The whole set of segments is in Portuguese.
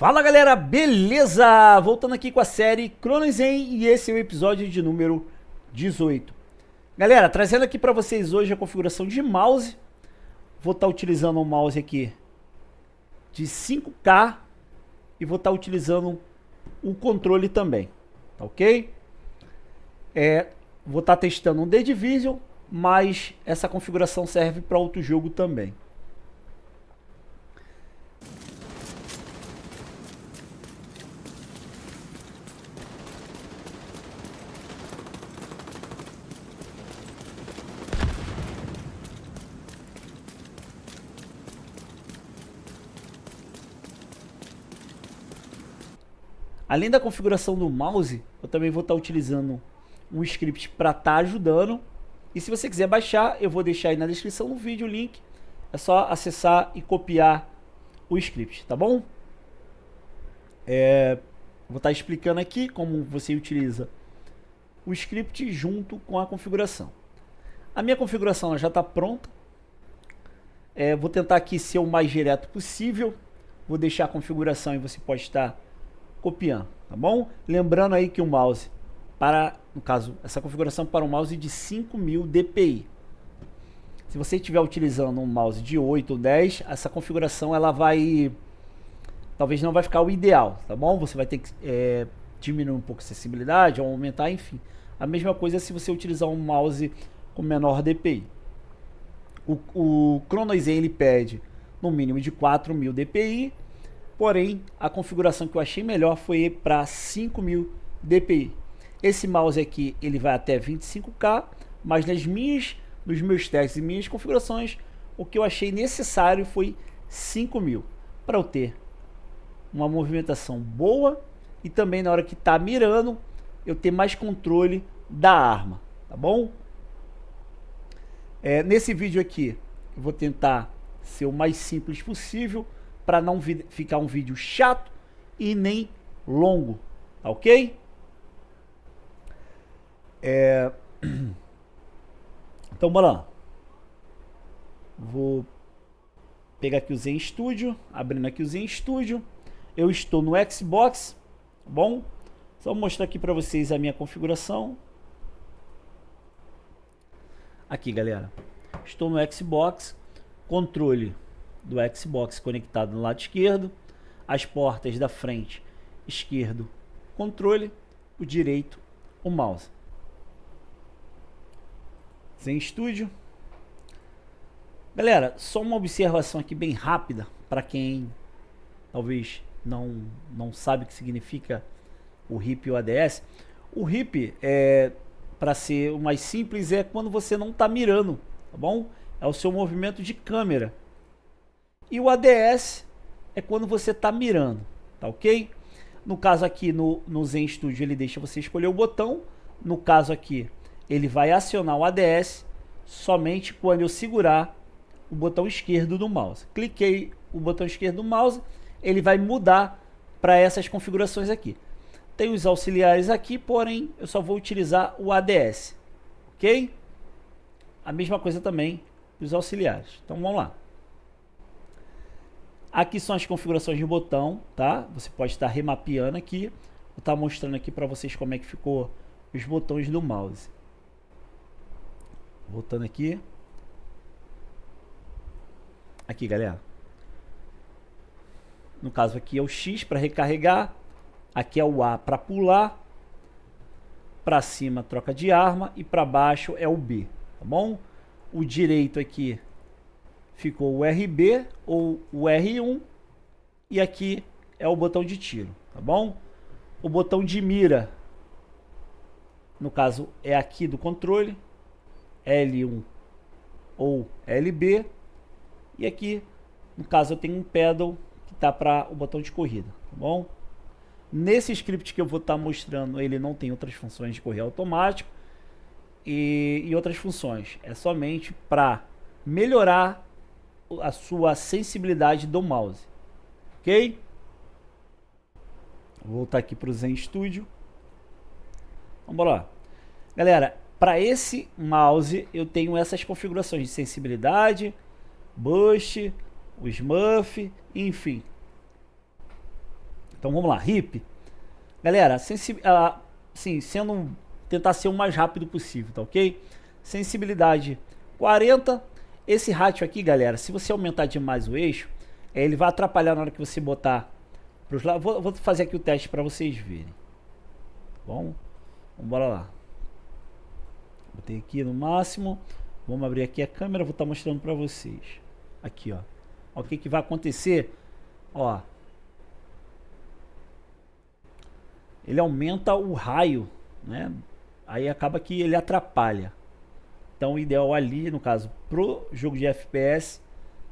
Fala galera, beleza? Voltando aqui com a série Chrono Zen e esse é o episódio de número 18. Galera, trazendo aqui para vocês hoje a configuração de mouse. Vou estar utilizando um mouse aqui de 5K e vou estar utilizando o controle também, tá ok? Vou estar testando um The Division, mas essa configuração serve para outro jogo também. Além da configuração do mouse, eu também vou estar utilizando um script para estar ajudando. E se você quiser baixar, eu vou deixar aí na descrição do vídeo o link. É só acessar e copiar o script, tá bom? Vou estar explicando aqui como você utiliza o script junto com a configuração. A minha configuração já está pronta. Vou tentar aqui ser o mais direto possível. Vou deixar a configuração e você pode estar copiando, tá bom? Lembrando aí que o mouse, no caso, essa configuração para um mouse de 5000 dpi. Se você estiver utilizando um mouse de 8 ou 10, essa configuração ela talvez não vai ficar o ideal, tá bom? Você vai ter que diminuir um pouco a acessibilidade ou aumentar, enfim. A mesma coisa se você utilizar um mouse com menor dpi. O Chrono Zen ele pede no mínimo de 4000 dpi. Porém, a configuração que eu achei melhor foi para 5000 dpi. Esse mouse aqui ele vai até 25K, mas nos meus testes e minhas configurações, o que eu achei necessário foi 5000 para eu ter uma movimentação boa e também na hora que está mirando eu ter mais controle da arma, tá bom? Nesse vídeo aqui eu vou tentar ser o mais simples possível, para não ficar um vídeo chato e nem longo, tá ok? Então bora lá. Vou pegar aqui o Zen Studio, abrindo aqui o Zen Studio. Eu estou no Xbox, tá bom? Só vou mostrar aqui para vocês a minha configuração. Aqui galera, estou no Xbox, controle do Xbox conectado no lado esquerdo, as portas da frente esquerdo controle, o direito o mouse. Zen Studio. Galera, só uma observação aqui bem rápida para quem talvez não sabe o que significa o RIP e o ADS. O RIP para ser o mais simples, é quando você não está mirando, tá bom? É o seu movimento de câmera. E o ADS é quando você está mirando, tá ok? No caso aqui no Zen Studio ele deixa você escolher o botão. No caso aqui ele vai acionar o ADS somente quando eu segurar o botão esquerdo do mouse. Cliquei o botão esquerdo do mouse, ele vai mudar para essas configurações aqui. Tem os auxiliares aqui, porém eu só vou utilizar o ADS, ok? A mesma coisa também os auxiliares. Então vamos lá. Aqui são as configurações de botão, tá? Você pode estar remapeando aqui. Vou estar mostrando aqui para vocês como é que ficou os botões do mouse. Voltando aqui. Aqui, galera. No caso aqui é o X para recarregar. Aqui é o A para pular. Para cima troca de arma e para baixo é o B, tá bom? O direito aqui ficou o RB ou o R1 e aqui é o botão de tiro, tá bom? O botão de mira, no caso é aqui do controle, L1 ou LB, e aqui no caso eu tenho um pedal que tá para o botão de corrida, tá bom? Nesse script que eu vou estar mostrando, ele não tem outras funções de correr automático e outras funções, é somente para melhorar a sua sensibilidade do mouse, ok? Vou voltar aqui para o Zen Studio. Vamos lá, galera. Para esse mouse eu tenho essas configurações de sensibilidade, boost, o Smurf, enfim. Então vamos lá, RIP. Galera, assim, tentar ser o mais rápido possível, tá ok? Sensibilidade 40. Esse ratio aqui, galera, se você aumentar demais o eixo, ele vai atrapalhar na hora que você botar pros lados. Vou fazer aqui o teste para vocês verem. Bom, vamos bora lá. Botei aqui no máximo. Vamos abrir aqui a câmera, vou estar mostrando para vocês. Aqui, ó. Ó, o que que vai acontecer? Ó. Ele aumenta o raio, né? Aí acaba que ele atrapalha. Então o ideal ali, no caso, pro jogo de FPS,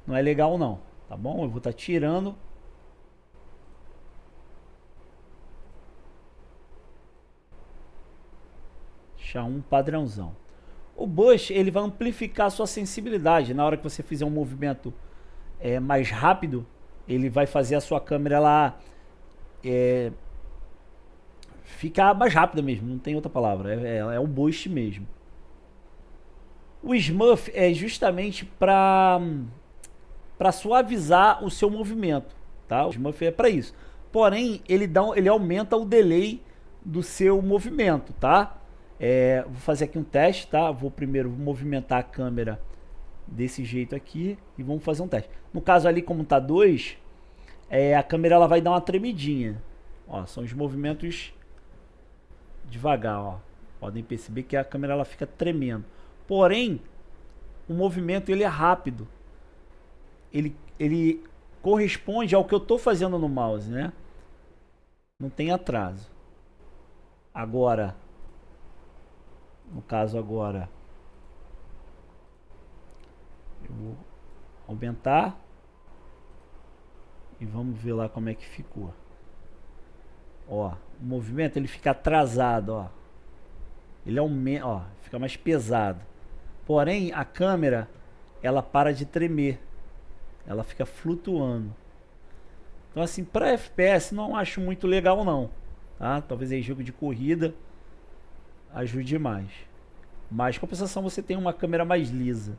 não é legal não, tá bom? Eu vou estar tirando. Deixar um padrãozão. O Bush, ele vai amplificar a sua sensibilidade. Na hora que você fizer um movimento mais rápido, ele vai fazer a sua câmera lá ficar mais rápida mesmo, não tem outra palavra, é o boost mesmo. O Smurf é justamente para suavizar o seu movimento, tá? O Smurf é para isso. Porém, ele aumenta o delay do seu movimento, tá? Vou fazer aqui um teste, tá? Vou primeiro movimentar a câmera desse jeito aqui e vamos fazer um teste. No caso ali, como tá 2, a câmera ela vai dar uma tremidinha. Ó, são os movimentos devagar, ó. Podem perceber que a câmera ela fica tremendo. Porém, o movimento ele é rápido. Ele corresponde ao que eu estou fazendo no mouse, né? Não tem atraso. Agora, no caso agora, eu vou aumentar e vamos ver lá como é que ficou. Ó, o movimento ele fica atrasado, ó. Ele aumenta, ó, fica mais pesado. Porém, a câmera ela para de tremer. Ela fica flutuando. Então assim, para FPS não acho muito legal não, tá? Talvez aí jogo de corrida ajude mais. Mas compensação você tem uma câmera mais lisa.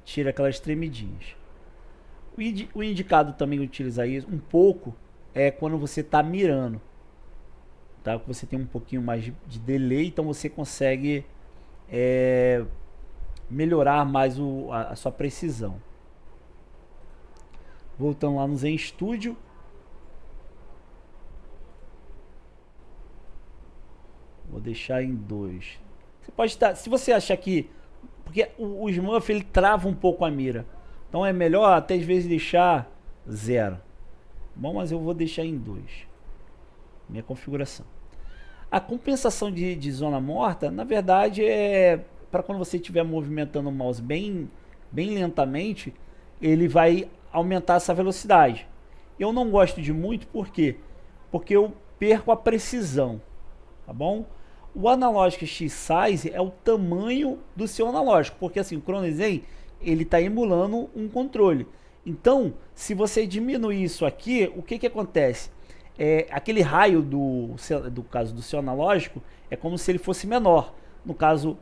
Tira aquelas tremidinhas. O indicado também utilizar isso um pouco é quando você está mirando. Tá? Você tem um pouquinho mais de delay, então você consegue melhorar mais a sua precisão. Voltando lá no Zen Studio. Vou deixar em 2. Você pode estar, se você achar que, porque o Smurf ele trava um pouco a mira, então é melhor até às vezes deixar 0. Bom, mas eu vou deixar em 2. Minha configuração. A compensação de zona morta, na verdade, é para quando você estiver movimentando o mouse bem lentamente, ele vai aumentar essa velocidade. Eu não gosto de muito, por quê? Porque eu perco a precisão, tá bom? O Analogic X-Size é o tamanho do seu analógico, porque assim, o Chronozen, ele está emulando um controle. Então, se você diminuir isso aqui, o que acontece? Aquele raio do caso do seu analógico é como se ele fosse menor. No caso,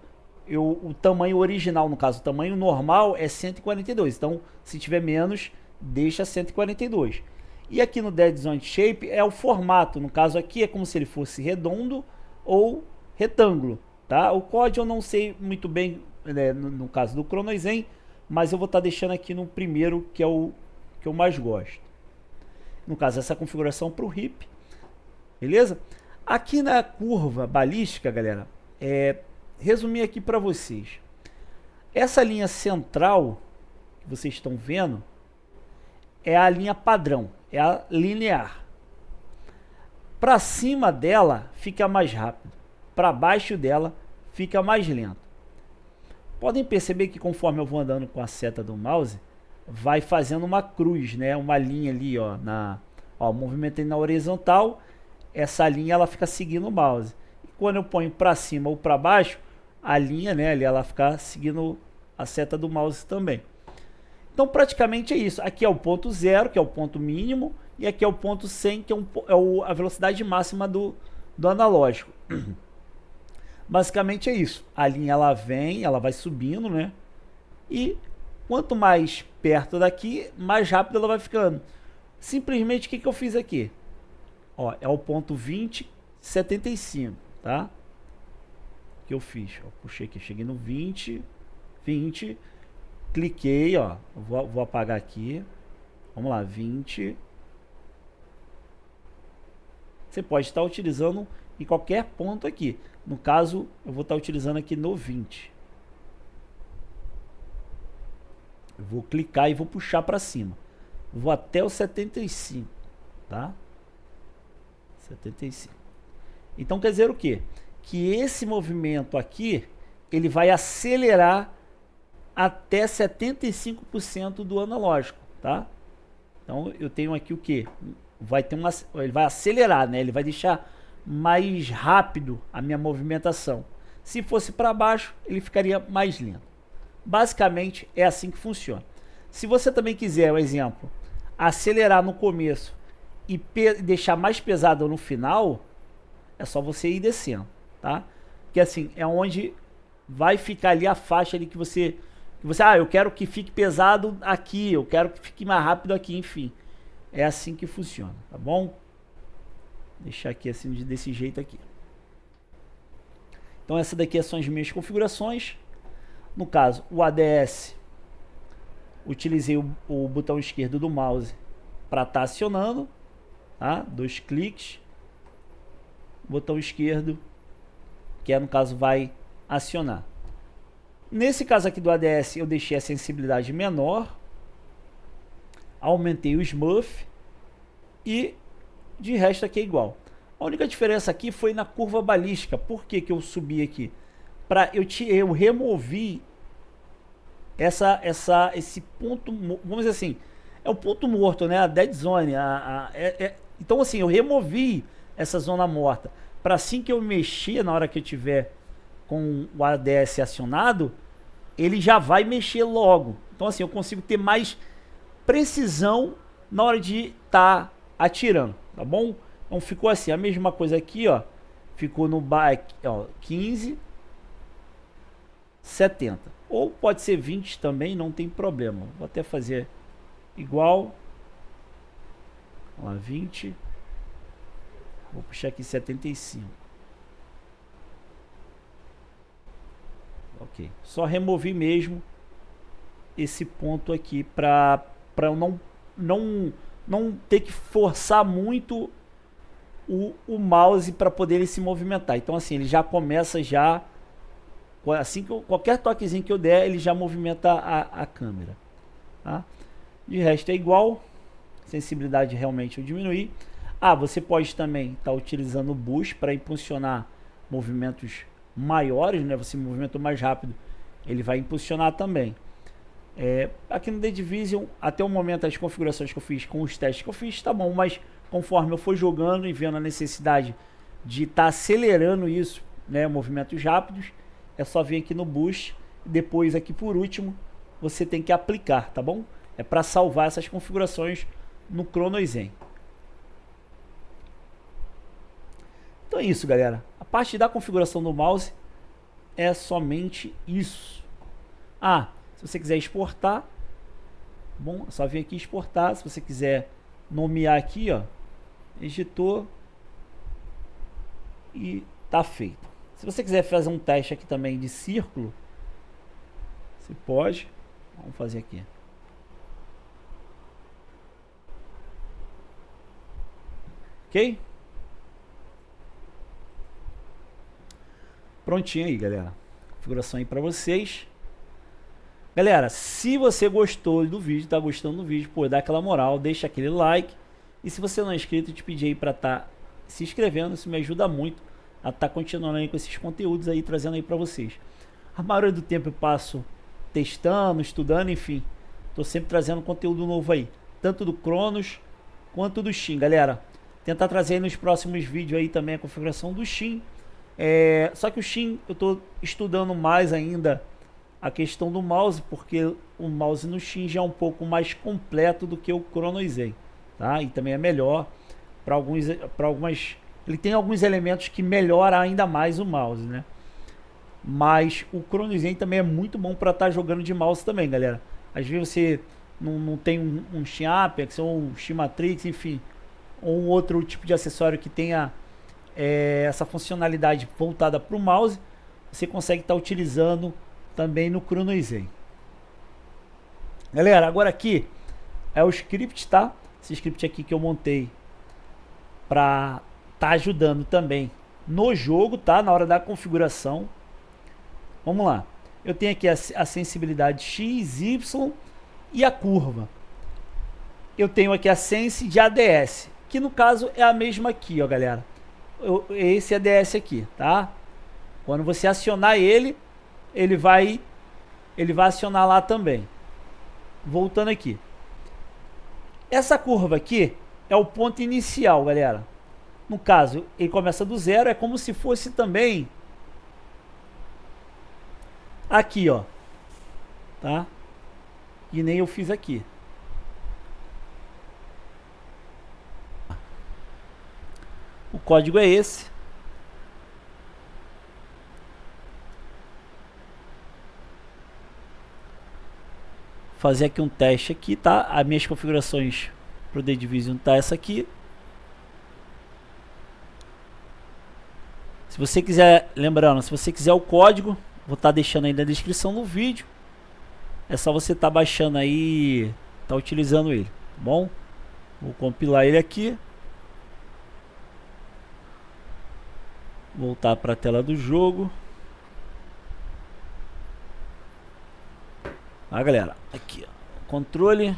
o tamanho original, no caso, o tamanho normal é 142. Então, se tiver menos, deixa 142. E aqui no Dead Zone Shape é o formato. No caso aqui é como se ele fosse redondo ou retângulo, tá? O código eu não sei muito bem, né, no caso do Chronozen, mas eu vou estar deixando aqui no primeiro, que é o que eu mais gosto. No caso, essa configuração para o RIP, beleza? Aqui na curva balística, galera, resumir aqui para vocês. Essa linha central que vocês estão vendo é a linha padrão, é a linear. Para cima dela fica mais rápido, para baixo dela fica mais lento. Podem perceber que conforme eu vou andando com a seta do mouse, vai fazendo uma cruz, né? Uma linha ali, ó, movimentei na horizontal, essa linha ela fica seguindo o mouse. E quando eu ponho para cima ou para baixo, a linha, né, ali ela fica seguindo a seta do mouse também. Então praticamente é isso. Aqui é o ponto 0, que é o ponto mínimo, e aqui é o ponto 100, que é a velocidade máxima do analógico. Basicamente é isso. A linha ela vem, ela vai subindo, né? E quanto mais perto daqui, mais rápido ela vai ficando. Simplesmente o que eu fiz aqui? Ó, é o ponto 20,75, tá? Que eu fiz, ó, puxei aqui, cheguei no 20, cliquei, ó, vou apagar aqui. Vamos lá, 20. Você pode estar utilizando em qualquer ponto aqui. No caso, eu vou estar utilizando aqui no 20. Eu vou clicar e vou puxar para cima. Vou até o 75, tá? 75. Então quer dizer o quê? Que esse movimento aqui, ele vai acelerar até 75% do analógico, tá? Então eu tenho aqui o quê? Ele vai acelerar, né? Ele vai deixar mais rápido a minha movimentação. Se fosse para baixo, ele ficaria mais lento. Basicamente é assim que funciona. Se você também quiser, um exemplo, acelerar no começo e deixar mais pesado no final, é só você ir descendo, tá? Que assim, é onde vai ficar ali a faixa ali que você eu quero que fique pesado aqui, eu quero que fique mais rápido aqui, enfim. É assim que funciona, tá bom? Deixar aqui assim, desse jeito aqui. Então essa daqui são as minhas configurações. No caso, o ADS, utilizei o botão esquerdo do mouse para estar acionando, tá? 2 cliques, botão esquerdo, que no caso vai acionar. Nesse caso aqui do ADS, eu deixei a sensibilidade menor, aumentei o Smurf e de resto aqui é igual. A única diferença aqui foi na curva balística. Por que que eu subi aqui? Eu removi esse ponto, vamos dizer assim, é o ponto morto, né? A dead zone. Então assim, eu removi essa zona morta. Para assim que eu mexer, na hora que eu tiver com o ADS acionado, ele já vai mexer logo. Então assim, eu consigo ter mais precisão na hora de estar atirando, tá bom? Então ficou assim, a mesma coisa aqui, ó. Ficou no back, ó, 15, 70. Ou pode ser 20 também, não tem problema. Vou até fazer igual. Ó, 20. Vou puxar aqui 75. Ok. Só removi mesmo esse ponto aqui para eu não ter que forçar muito o mouse para poder ele se movimentar. Então assim, ele já começa já, assim que qualquer toquezinho que eu der, ele já movimenta a câmera, tá? De resto é igual, sensibilidade realmente eu diminuí. Você pode também estar utilizando o boost para impulsionar movimentos maiores, né? Você movimenta mais rápido, ele vai impulsionar também. Aqui no The Division, até o momento as configurações que eu fiz com os testes que eu fiz, tá bom, mas conforme eu for jogando e vendo a necessidade de estar acelerando isso, né, movimentos rápidos, é só vir aqui no boost e depois aqui por último você tem que aplicar, tá bom? É para salvar essas configurações no Chronozen. Então é isso, galera. A parte da configuração do mouse é somente isso. Se você quiser exportar, bom, é só vir aqui exportar. Se você quiser nomear aqui, ó, editor, e tá feito. Se você quiser fazer um teste aqui também de círculo, você pode. Vamos fazer aqui. Ok? Prontinho aí, galera. Configuração aí para vocês. Galera, se você gostou do vídeo, tá gostando do vídeo, pô, dá aquela moral, deixa aquele like. E se você não é inscrito, eu te pedi aí para estar se inscrevendo, isso me ajuda muito a estar continuando aí com esses conteúdos aí, trazendo aí para vocês. A maioria do tempo eu passo testando, estudando, enfim. Tô sempre trazendo conteúdo novo aí, tanto do Cronos quanto do Steam, galera. Tentar trazer aí nos próximos vídeos aí também a configuração do Steam. Só que o Steam eu tô estudando mais ainda a questão do mouse, porque o mouse no Steam já é um pouco mais completo do que o Chronozen, tá? E também é melhor para algumas, ele tem alguns elementos que melhora ainda mais o mouse, né? Mas o Chronozen também é muito bom para estar jogando de mouse também, galera. Às vezes você não tem um Steam Apex ou um Steam Matrix, enfim, ou um outro tipo de acessório que tenha essa funcionalidade voltada para o mouse, você consegue estar utilizando também no ChronoZen. Galera, agora aqui é o script, tá? Esse script aqui que eu montei para tá ajudando também no jogo, tá? Na hora da configuração. Vamos lá. Eu tenho aqui a sensibilidade X, Y e a curva. Eu tenho aqui a sense de ADS, que no caso é a mesma aqui, ó, galera. Esse ADS aqui, tá? Quando você acionar ele, ele vai acionar lá também. Voltando aqui. Essa curva aqui é o ponto inicial, galera. No caso, ele começa do zero, é como se fosse também aqui, ó. Tá? E nem eu fiz aqui. O código é esse. Fazer aqui um teste aqui, tá? As minhas configurações pro The Division tá essa aqui. Se você quiser, lembrando, se você quiser o código, vou estar deixando aí na descrição do vídeo. É só você estar baixando aí, tá utilizando ele, tá bom? Vou compilar ele aqui. Voltar para a tela do jogo. Ah, galera, aqui, ó, controle.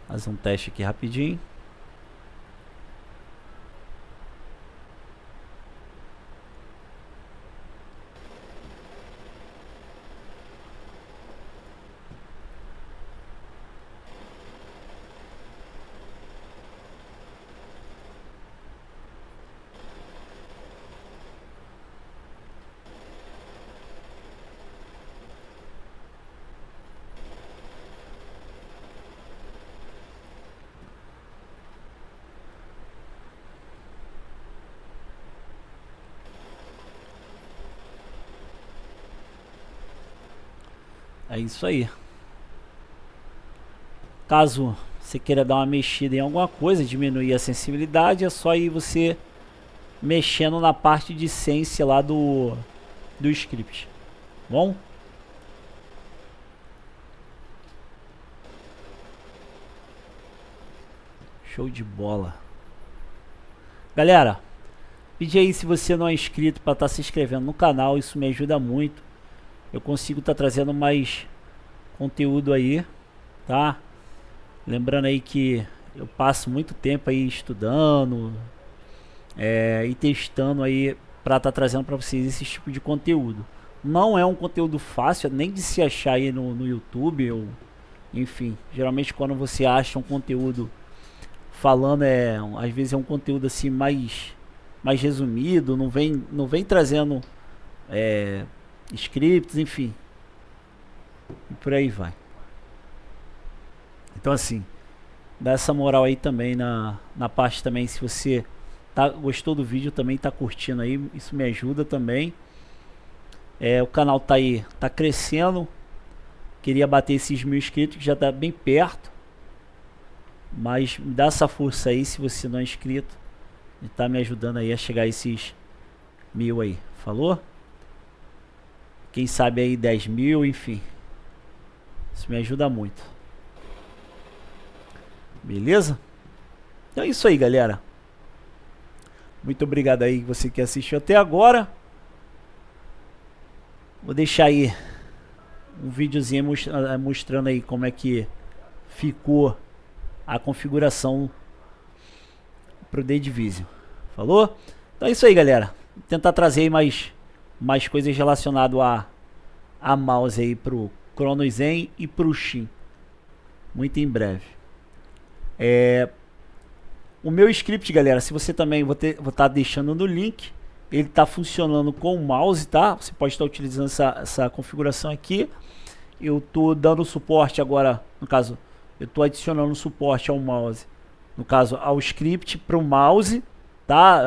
Fazer um teste aqui rapidinho. É isso aí. Caso você queira dar uma mexida em alguma coisa, diminuir a sensibilidade, é só ir você mexendo na parte de sense lá do script. Bom? Show de bola. Galera, pede aí se você não é inscrito para estar se inscrevendo no canal, isso me ajuda muito. Eu consigo estar trazendo mais conteúdo aí, tá? Lembrando aí que eu passo muito tempo aí estudando e testando aí para estar trazendo para vocês esse tipo de conteúdo. Não é um conteúdo fácil nem de se achar aí no YouTube, ou enfim, geralmente quando você acha um conteúdo falando, às vezes é um conteúdo assim mais resumido, não vem trazendo scripts, enfim, e por aí vai. Então assim, dá essa moral aí também na parte também, se você gostou do vídeo, também tá curtindo aí, isso me ajuda também. O canal tá aí, tá crescendo, queria bater esses 1000 inscritos, que já tá bem perto, mas me dá essa força aí, se você não é inscrito, e tá me ajudando aí a chegar a esses 1000 aí, falou? Quem sabe aí 10.000, enfim. Isso me ajuda muito. Beleza? Então é isso aí, galera. Muito obrigado aí você que assistiu até agora. Vou deixar aí um videozinho mostrando aí como é que ficou a configuração pro The Division. Falou? Então é isso aí, galera. Vou tentar trazer aí mais coisas relacionadas a mouse aí pro ChronoZen e pro Shin. Muito em breve. O meu script, galera, se você também, vou estar deixando no link. Ele está funcionando com o mouse, tá? Você pode estar utilizando essa configuração aqui. Eu tô dando suporte agora, no caso, eu estou adicionando suporte ao mouse, no caso ao script para o mouse, tá?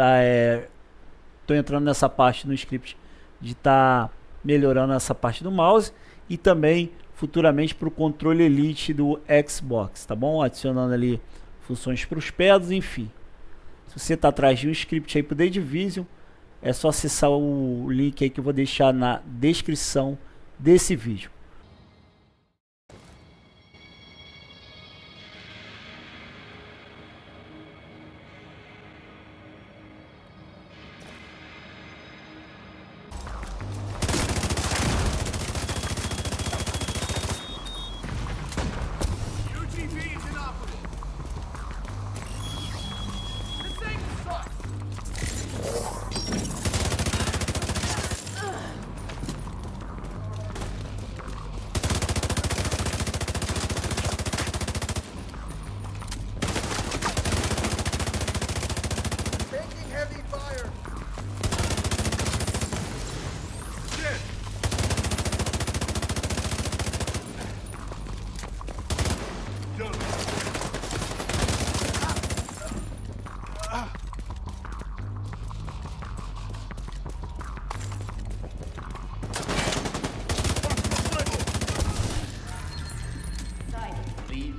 Estou entrando nessa parte no script de estar melhorando essa parte do mouse e também futuramente para o controle Elite do Xbox, tá bom? Adicionando ali funções para os pads, enfim. Se você está atrás de um script aí para o The Division, é só acessar o link aí que eu vou deixar na descrição desse vídeo.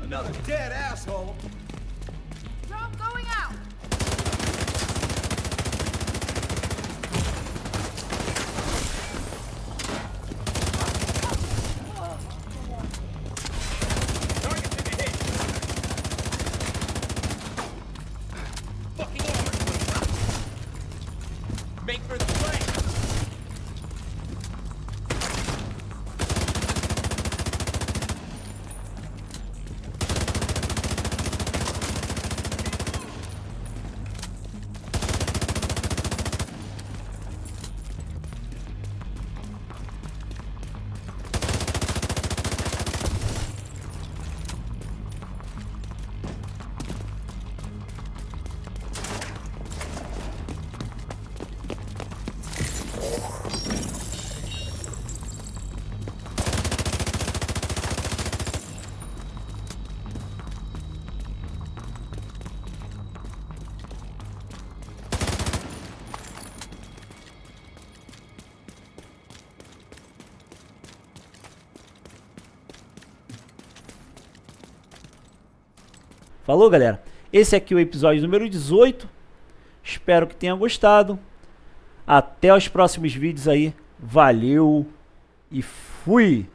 Another dead asshole. Drone going out. Target's in the hit. Fucking armor. Make for the flank. Falou, galera? Esse aqui é o episódio número 18. Espero que tenha gostado. Até os próximos vídeos aí. Valeu e fui!